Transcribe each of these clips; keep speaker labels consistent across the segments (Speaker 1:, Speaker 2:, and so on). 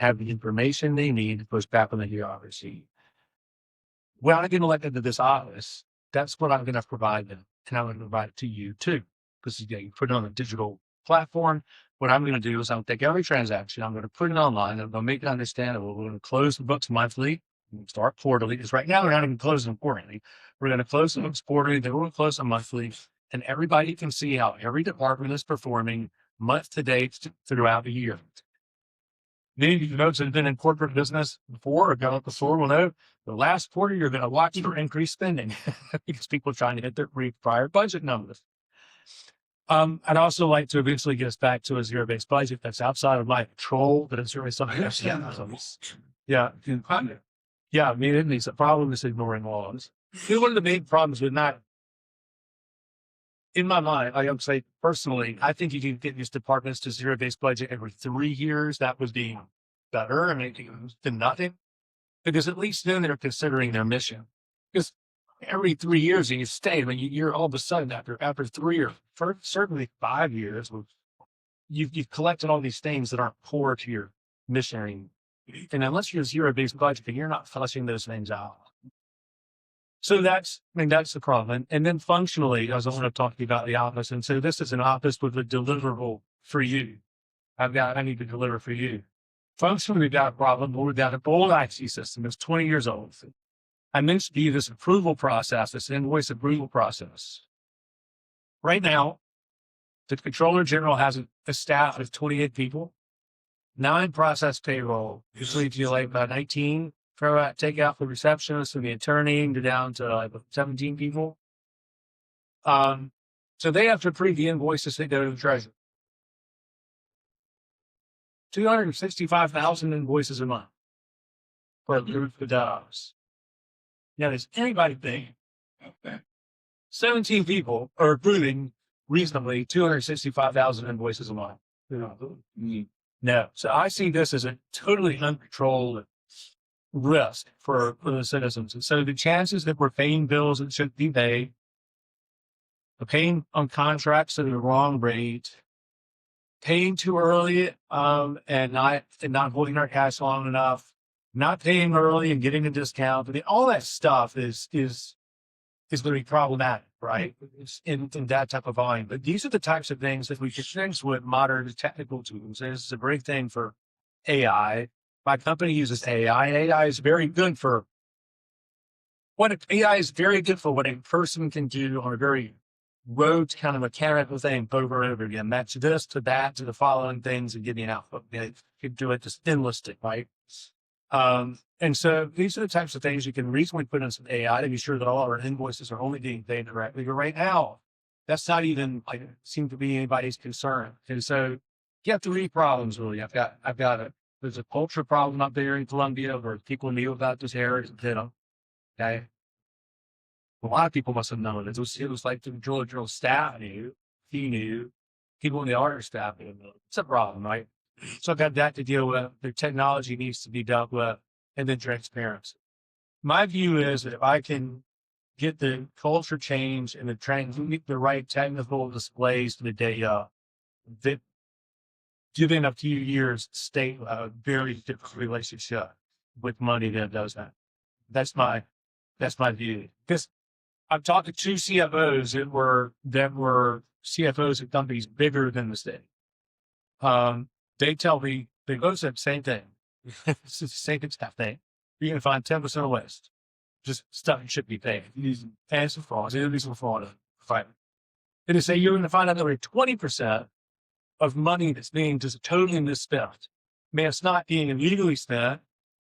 Speaker 1: have the information they need to push back on the bureaucracy. When I get elected to this office, that's what I'm going to provide them. And I'm going to provide it to you too. Because you put it on a digital platform. What I'm going to do is I'm going to take every transaction, I'm going to put it online, I'm going to make it understandable. We're going to close the books monthly, start quarterly, because right now we're not even closing quarterly. We're going to close the books quarterly, then we're going to close them monthly, and everybody can see how every department is performing month to date throughout the year. Many of you folks that have been in corporate business before or gone up before will know the last quarter you're going to watch for increased spending because people are trying to hit their prior budget numbers. I'd also like to eventually get us back to a zero-based budget that's outside of my control, but it's really something else. Yeah. I mean, it's a problem is ignoring laws. One of the main problems with not, in my mind, I would say personally, I think you can get these departments to zero-based budget every 3 years. That would be better, I mean, than nothing, because at least then they're considering their mission. Because every 3 years and you stay, I mean, you're all of a sudden after 3 or certainly 5 years, you've collected all these things that aren't core to your mission. And unless you're zero-based budgeting, you're not fleshing those things out. So that's the problem. And then functionally, as I want to talk to you about the office, and so this is an office with a deliverable for you. I need to deliver for you. Functionally, we've got a problem. We've got an old IT system that's 20 years old. I mentioned to you this approval process, this invoice approval process. Right now, the Controller General has a staff of 28 people, 9 process payroll, usually if you like about 19, take out the receptionist and the attorney, you're down to like 17 people. So they have to approve the invoices that go to the treasurer. 265,000 invoices a month for a group of dollars. Now, does anybody think 17 people are approving reasonably 265,000 invoices a month? No. So I see this as a totally uncontrolled risk for the citizens. And so the chances that we're paying bills that shouldn't be paid, paying on contracts at the wrong rate, paying too early and not holding our cash long enough, not paying early and getting a discount, I mean, all that stuff is going to be problematic, right? In that type of volume. But these are the types of things that we can fix with modern technical tools. And this is a great thing for AI. My company uses AI. AI is very good for what a person can do on a very rote kind of mechanical thing over and over again. Match this to that to the following things and give you an output. You can do it just endlessly, right? And so these are the types of things you can reasonably put in some AI to be sure that all our invoices are only being paid correctly. But right now, that's not even seem to be anybody's concern. And so you have 3 problems really. There's a culture problem up there in Columbia where people knew about this heritage, okay? A lot of people must have known it. It was like the General staff knew, he knew, people in the auditor staff knew. It's a problem, right? So I've got that to deal with. The technology needs to be dealt with, and then transparency. My view is that if I can get the culture change and the right technical displays to the data, that given a few years, state a very different relationship with money that does that. That's my view. Because I've talked to 2 CFOs that were CFOs of companies bigger than the state. They tell me, they both said the same thing. It's the same exact thing. You're going to find 10% of waste. Just stuff that should be paid. And some fraud. It'll be some fraud. Right. And they say you're going to find another 20% of money that's being just totally misspent. I mean, it's not being illegally spent.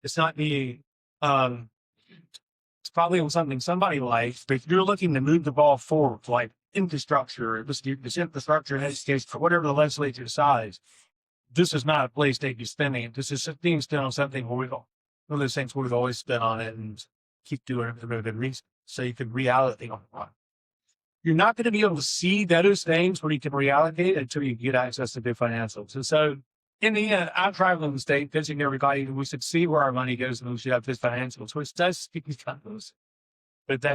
Speaker 1: It's not being, it's probably on something somebody likes, but if you're looking to move the ball forward, like infrastructure, this infrastructure in education, for whatever the legislature decides, this is not a place they'd be spending it. This is being spent on something one of those things we've always spent on it and keep doing it for a good reason. So you can reallocate on it. You're not going to be able to see those things where you can reallocate until you get access to good financials. And so in the end, I'm traveling the state, pitching everybody, we should see where our money goes and we should have this financials, which does speak to those. But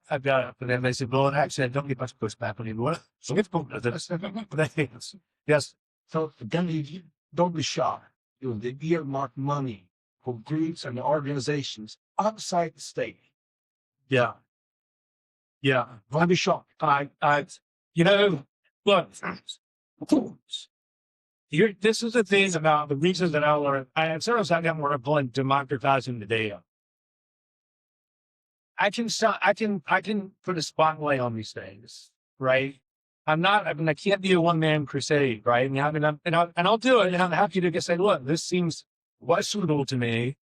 Speaker 1: I've got it. But then they said, well, actually, I don't get much pushback anymore. So it's this. Yes. So don't be shocked.
Speaker 2: doing. They earmark money for groups and organizations outside the state.
Speaker 1: Yeah. Yeah.
Speaker 2: I'd be shocked.
Speaker 1: You know, look, this is the thing about the reason that I learned. I sometimes I got more upon democratizing the data. I can put a spotlight on these things, right? I can't be a one man crusade, right? And I'll do it. And I'm happy to just say, look, this seems questionable to me,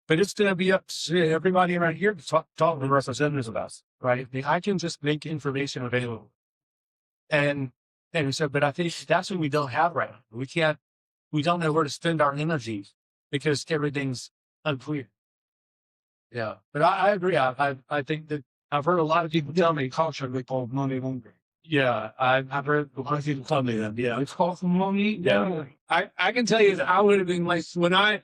Speaker 1: but it's going to be up to everybody around here to talk to the representatives of us, right? I can just make information available. And so, but I think that's what we don't have right now. We don't know where to spend our energy because everything's unclear. Yeah. But I agree. I think that I've heard a lot of people tell me
Speaker 2: Culture they call money hungry.
Speaker 1: yeah, I've heard a lot of people tell me that. Yeah.
Speaker 2: It's called money.
Speaker 1: Yeah. I can tell you that I would have been like, I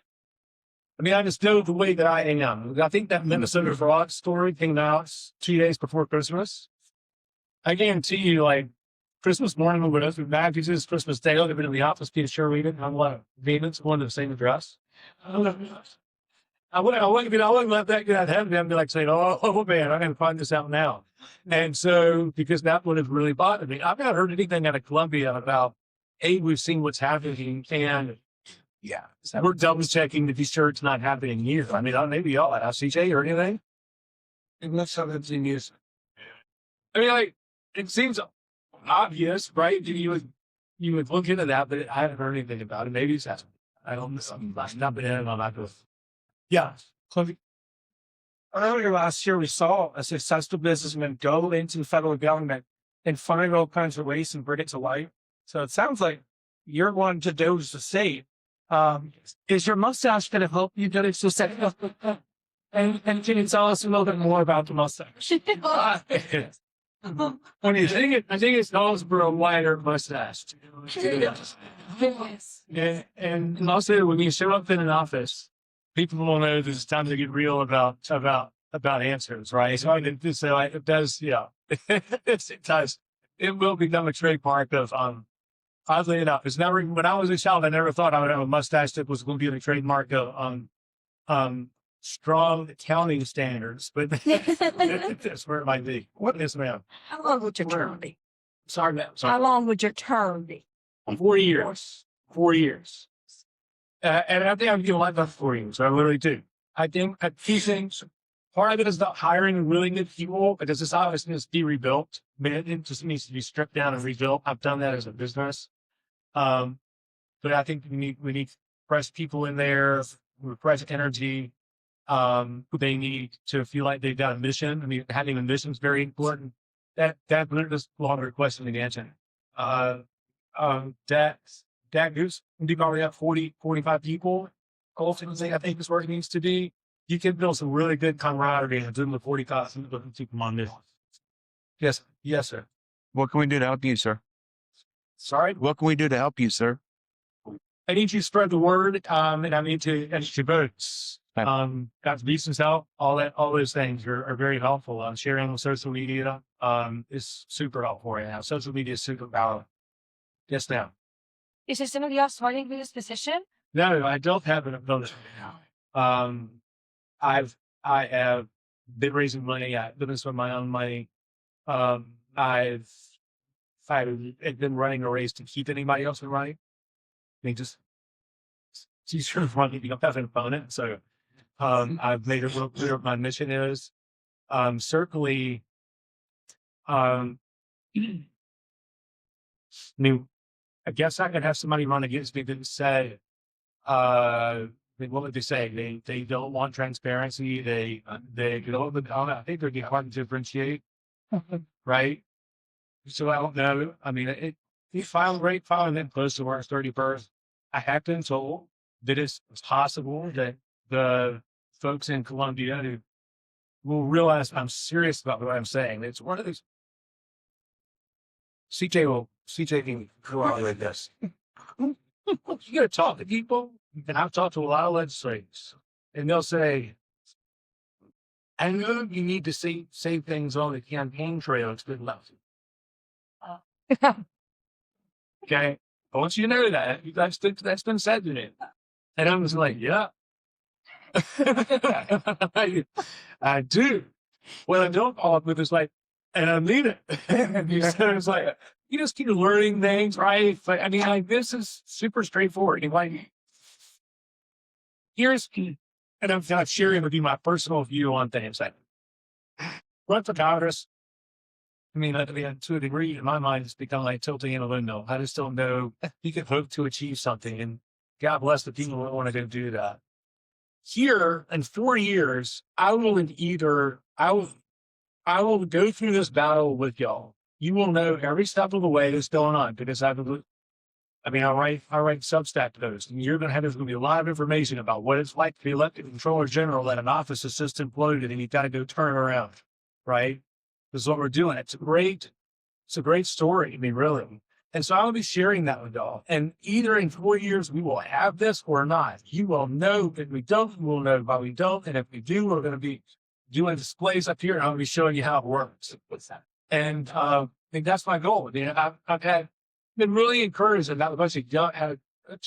Speaker 1: just know the way that I am. I think that Minnesota fraud story came out 2 days before Christmas. I guarantee you, like, Christmas morning, when us with packages, Christmas Day, I would have been in the office being sure we didn't have a lot of payments going to the same address. I wouldn't let that get happen. I'd be like saying, oh man, I gotta find this out now. And so, because that would have really bothered me. I've not heard anything out of Columbia about, hey, we've seen what's happening, and
Speaker 2: Yeah.
Speaker 1: we're double checking to be sure it's not happening here. I mean, maybe y'all at CJ or anything.
Speaker 2: Unless something is.
Speaker 1: Like, it seems obvious, right? You would look into that, but I haven't heard anything about it. Maybe it's happening. I don't know. I've not been in on that. Yeah.
Speaker 2: Earlier last year, we saw a successful businessman go into the federal government and find all kinds of ways and bring it to light. So it sounds like you're one to do the state. Is your mustache going to help you get it to set up? And can you tell us a little bit more about the mustache?
Speaker 1: When you think it, I think it's always for a wider mustache.
Speaker 3: Yes.
Speaker 1: And also, when you show up in an office, people will know this is time to get real about answers, right? So it does, yeah, it does. It will become a trademark of, oddly enough, it's never, when I was a child, I never thought I would have a mustache that was going to be the trademark of, strong accounting standards, but that's where it might be. What is, ma'am?
Speaker 3: How long would your term be?
Speaker 1: Sorry, ma'am.
Speaker 3: How long would your term be?
Speaker 1: 4 years. 4 years. And I think I'm doing like that 4 years. I literally do. I think a few things. Part of it is not hiring really good people because this office needs to be rebuilt. It just needs to be stripped down and rebuilt. I've done that as a business. But I think we need fresh people in there with fresh energy. They need to feel like they've got a mission. I mean, having a mission is very important. That is longer question than answer. That groups, we probably have 40, 45 people. Ultimately, I think is where it needs to be. You can build some really good camaraderie and do the 45 people on this. Yes, sir.
Speaker 4: What can we do to help you, sir?
Speaker 1: Sorry?
Speaker 4: What can we do to help you, sir?
Speaker 1: I need you to spread the word, and I need to educate votes. Got business out, all those things are very helpful. Sharing on social media is super helpful right now. Social media is super powerful. Yes, ma'am.
Speaker 3: Is there somebody else running for this position?
Speaker 1: No, I don't have an ability now. I have been raising money. I've been with my own money. I've been running a race to keep anybody else from running. I mean, just it's easier to run if you don't have an opponent. So I've made it real clear what my mission is. Certainly, I mean, I guess I could have somebody run against me that said, what would they say? They don't want transparency. They don't. I think they're getting hard to differentiate, right? So I don't know. I mean, he filed and then close to March 31st. I have been told that it's possible that the folks in Columbia who will realize I'm serious about what I'm saying. It's one of these. CJ can corroborate this. You got to talk to people, and I've talked to a lot of legislators, and they'll say, I know you need to say things on the campaign trail. It's good enough. Okay. I want you to know that. That's been said to me. And I was like, yeah, I do. What I don't follow up with is like, and I need it. And he said, it's like, you just keep learning things, right? But I mean, like, this is super straightforward. And like, here's, and I'm not sharing with you my personal view on things. Like, run for Congress. I mean, to a degree, in my mind, it's become like tilting in a windmill. I just don't know. You can hope to achieve something, and God bless the people who want to go do that. Here in 4 years, I will go through this battle with y'all. You will know every step of the way that's going on because I write Substack posts, and there's going to be a lot of information about what it's like to be elected controller general at an office that's just imploded and you've got to go turn around, right? This is what we're doing. It's a great story. I mean, really. And so I'll be sharing that with y'all. And either in 4 years, we will have this or not. You will know if we don't, we'll know why we don't. And if we do, we're going to be doing displays up here and I'll be showing you how it works. What's that? And I think that's my goal. I mean, I've been really encouraged about a bunch of 2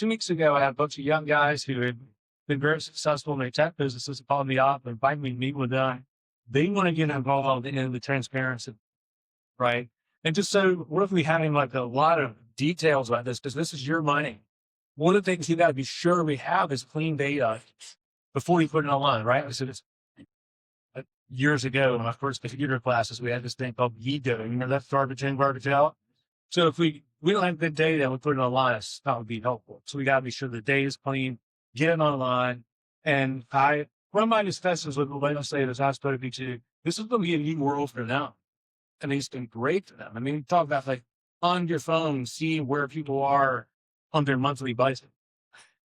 Speaker 1: weeks ago, I had a bunch of young guys who had been very successful in their tech businesses called me up and invited me to meet with them. They want to get involved in the transparency, right? And just so we're really having like a lot of details about this because this is your money. One of the things you got to be sure we have is clean data before you put it online, right? So this, years ago in my first computer classes, we had this thing called Yido. You know, that's garbage in, garbage out. So if we don't have good data and we put it online, that would be helpful. So we got to be sure the data is clean, get it online. And one of my discussions with the legislators I spoke to, this is going to be a new world for them. And it's been great for them. I mean, talk about like on your phone, see where people are on their monthly budget.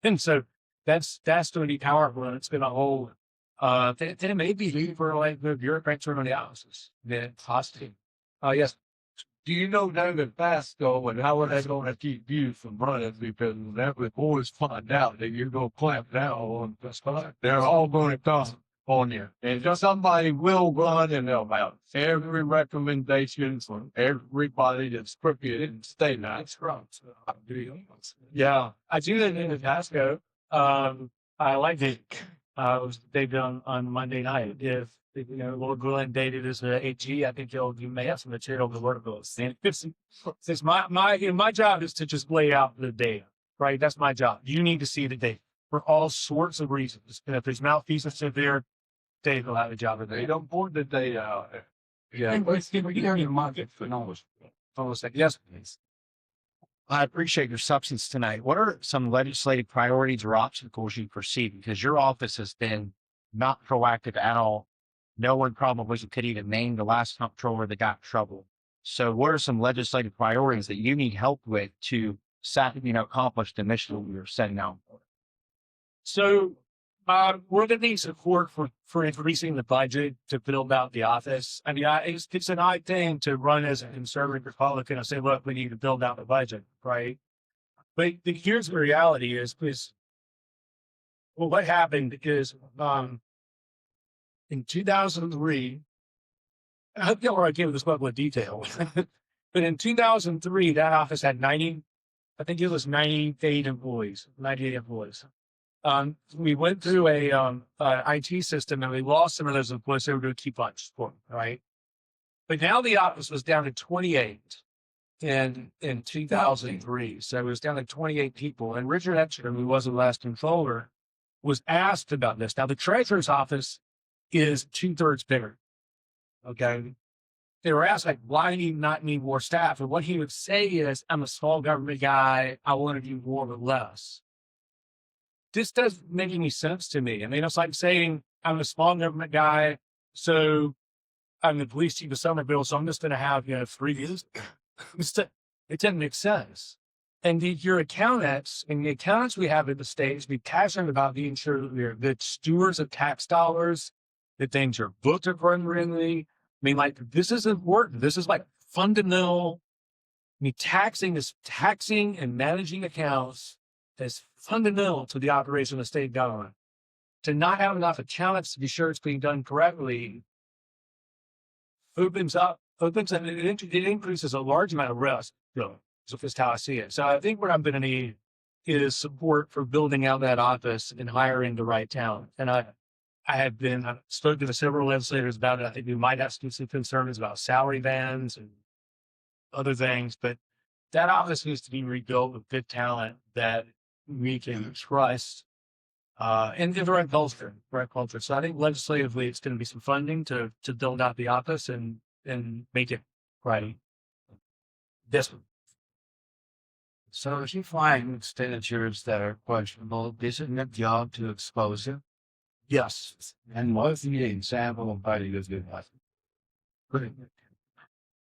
Speaker 1: And so that's going to be powerful. And it's going to hold, then it may be for like the bureaucrats around the offices. Then possibly. Yes.
Speaker 5: Do you know now that FASCO and how are they going to keep you from running? Because that would always find out that you're going to clamp down on the spot. They're all going to come on you. And just somebody will run and they'll have every recommendation from everybody that's crooked and stay nice.
Speaker 1: Yeah, I do that in the FASCO. I like it. They've done on Monday night. If Lord willing, dated as an AG, I think you may have some material to work with. And since my job is to just lay out the data, right? That's my job. You need to see the data for all sorts of reasons. And if there's malfeasance in there, Dave will have a job of
Speaker 5: They
Speaker 1: that.
Speaker 5: don't put the data out there.
Speaker 1: Yeah.
Speaker 5: And let's give you market for knowledge.
Speaker 1: Almost like, yes, please.
Speaker 6: I appreciate your substance tonight. What are some legislative priorities or obstacles you perceive? Because your office has been not proactive at all. No one probably could even name the last comptroller that got in trouble. So what are some legislative priorities that you need help with to accomplish the mission you're setting out for?
Speaker 1: So we're going to need support for increasing the budget to build out the office. I mean, it's an odd thing to run as a conservative Republican and say, look, we need to build out the budget, right? But here's the reality is well, what happened is in 2003, I hope y'all are giving this level of detail, but in 2003, that office had 98 employees. We went through a IT system and we lost some of those employees. So we were doing key punch for them, right? But now the office was down to 28 in 2003. So it was down to 28 people. And Richard Etcher, who was the last controller, was asked about this. Now the treasurer's office is 2/3 bigger. Okay. They were asked, like, why do you not need more staff? And what he would say is, I'm a small government guy. I want to do more with less. This doesn't make any sense to me. I mean, it's like saying I'm a small government guy, so I'm the police chief of Somerville, so I'm just going to have 3 years. It doesn't make sense. And your accountants and the accountants we have at the state be passionate about being sure that we're good stewards of tax dollars, that things are booked accordingly. I mean, like, this is important. This is like fundamental. I mean, taxing and managing accounts is fundamental to the operation of the state government. To not have enough accountants to be sure it's being done correctly opens and it increases a large amount of risk. So that's how I see it. So I think what I'm going to need is support for building out that office and hiring the right talent. And I have been, I've spoken to several legislators about it. I think we might have some concerns about salary bands and other things, but that office needs to be rebuilt with good talent that we can trust, and the right culture, right culture. So I think legislatively, it's going to be some funding to build out the office and make it right. This one.
Speaker 7: So if you find expenditures that are questionable, isn't it job to expose it?
Speaker 1: Yes.
Speaker 7: And what's the example of how you do that?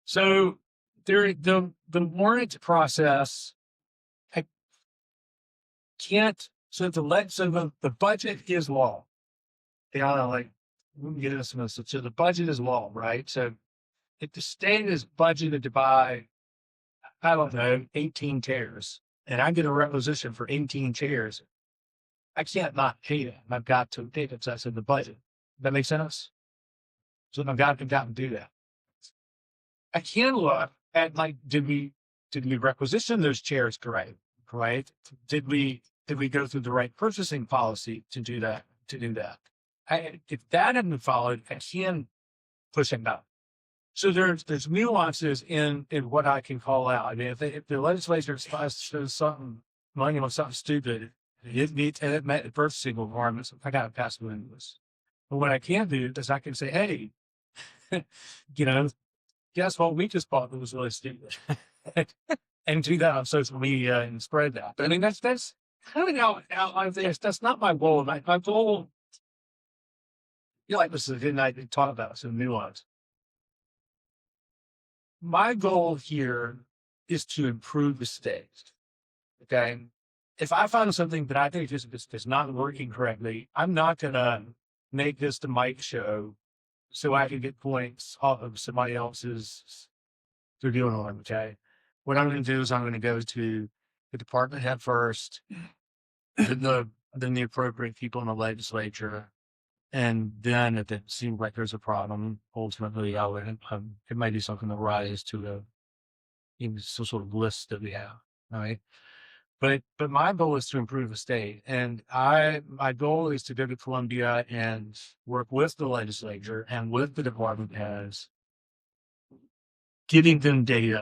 Speaker 1: So the warrant process, I can't. So the budget is law. Like we can get into some of this. So the budget is law, right? So if the state is budgeted to buy, I don't know, 18 chairs, and I get a requisition for 18 chairs, I can't not pay that. I've got to pay it. That's in the budget. That makes sense. So I've got to do that. I can look at like, did we requisition those chairs correct? Right? Did we go through the right purchasing policy to do that? If that hadn't been followed, I can push it back. So there's nuances in what I can call out. I mean, if the legislature shows something money on something stupid, it met the purchasing requirements, I got to pass it into this. But what I can do is I can say, hey, guess what we just bought that was really stupid, and do that on social media and spread that. I mean, that's kind of how that's not my goal. My goal, like this is I didn't talk about some nuance. My goal here is to improve the state. Okay. If I find something that I think is not working correctly, I'm not going to make this the Mike show so I can get points off of somebody else's they're doing on. Okay. What I'm going to do is I'm going to go to the department head first, then the appropriate people in the legislature. And then if it seems like there's a problem, ultimately I would, it might be something that rise to some sort of list that we have. All right. But my goal is to improve the state. And my goal is to go to Columbia and work with the legislature and with the department heads, giving them data